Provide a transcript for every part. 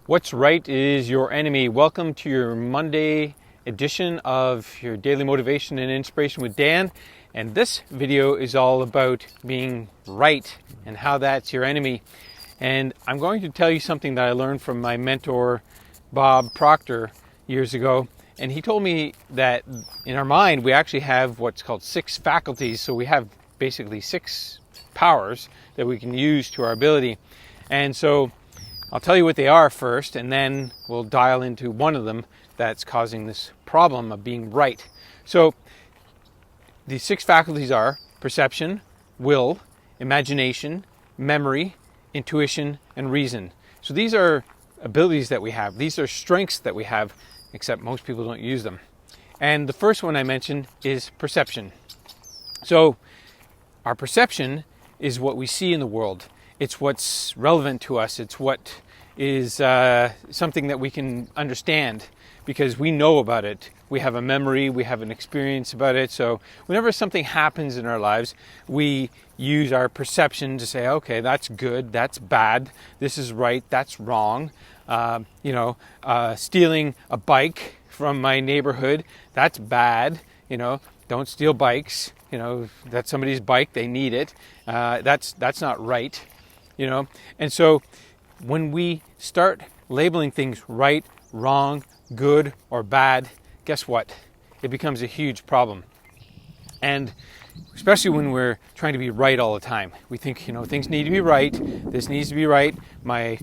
What's right is your enemy. Welcome to your Monday edition of your Daily Motivation and Inspiration with Dan. And this video is all about being right and how that's your enemy. And I'm going to tell you something that I learned from my mentor, Bob Proctor, years ago. And he told me that in our mind, we actually have what's called 6 faculties. So we have basically 6 powers that we can use to our ability. And so I'll tell you what they are first, and then we'll dial into one of them that's causing this problem of being right. So the 6 faculties are perception, will, imagination, memory, intuition, and reason. So these are abilities that we have. These are strengths that we have, except most people don't use them. And the first one I mentioned is perception. So our perception is what we see in the world. It's what's relevant to us. It's what is something that we can understand because we know about it. We have a memory, we have an experience about it. So whenever something happens in our lives, we use our perception to say, okay, that's good, that's bad, this is right, that's wrong. Stealing a bike from my neighborhood, that's bad. Don't steal bikes. That's somebody's bike, they need it. That's not right. And so when we start labeling things right, wrong, good, or bad, guess what? It becomes a huge problem. And especially when we're trying to be right all the time. We think, things need to be right. This needs to be right. My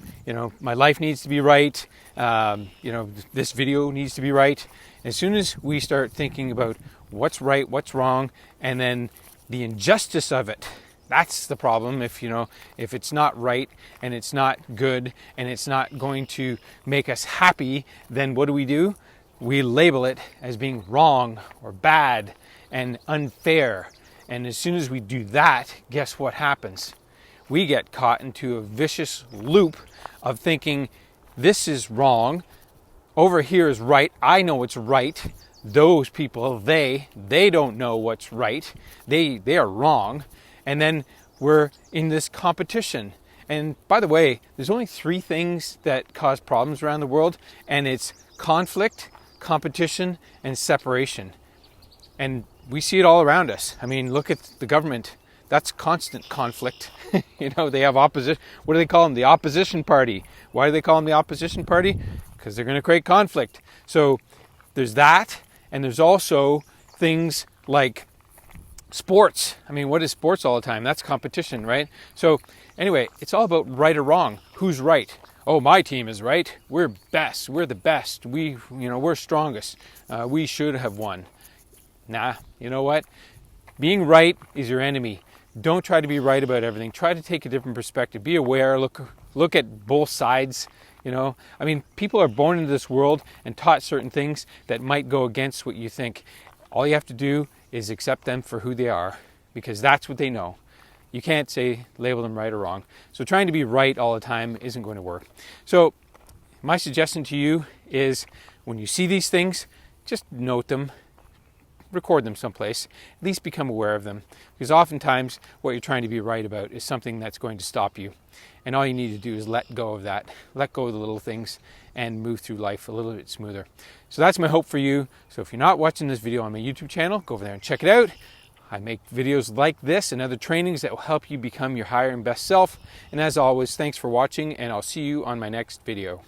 life needs to be right. This video needs to be right. As soon as we start thinking about what's right, what's wrong, and then the injustice of it, that's the problem. If it's not right and it's not good and it's not going to make us happy, then what do? We label it as being wrong or bad and unfair. And as soon as we do that, guess what happens? We get caught into a vicious loop of thinking this is wrong, over here is right, I know what's right. Those people, they don't know what's right. They are wrong. And then we're in this competition. And by the way, there's only 3 things that cause problems around the world, and it's conflict, competition, and separation. And we see it all around us. I mean, look at the government. That's constant conflict. They have opposition. What do they call them? The opposition party. Why do they call them the opposition party? Because they're going to create conflict. So there's that, and there's also things like sports. I mean, what is sports all the time? That's competition, right? So anyway, it's all about right or wrong. Who's right? Oh, my team is right. We're best. We're the best. We're strongest. We should have won. Nah, you know what? Being right is your enemy. Don't try to be right about everything. Try to take a different perspective. Be aware. Look at both sides. People are born into this world and taught certain things that might go against what you think. All you have to do is accept them for who they are, because that's what they know. You can't label them right or wrong. So trying to be right all the time isn't going to work. So my suggestion to you is when you see these things, just note them, record them someplace, at least become aware of them. Because oftentimes what you're trying to be right about is something that's going to stop you. And all you need to do is let go of that. Let go of the little things and move through life a little bit smoother. So that's my hope for you. So if you're not watching this video on my YouTube channel, go over there and check it out. I make videos like this and other trainings that will help you become your higher and best self. And as always, thanks for watching, and I'll see you on my next video.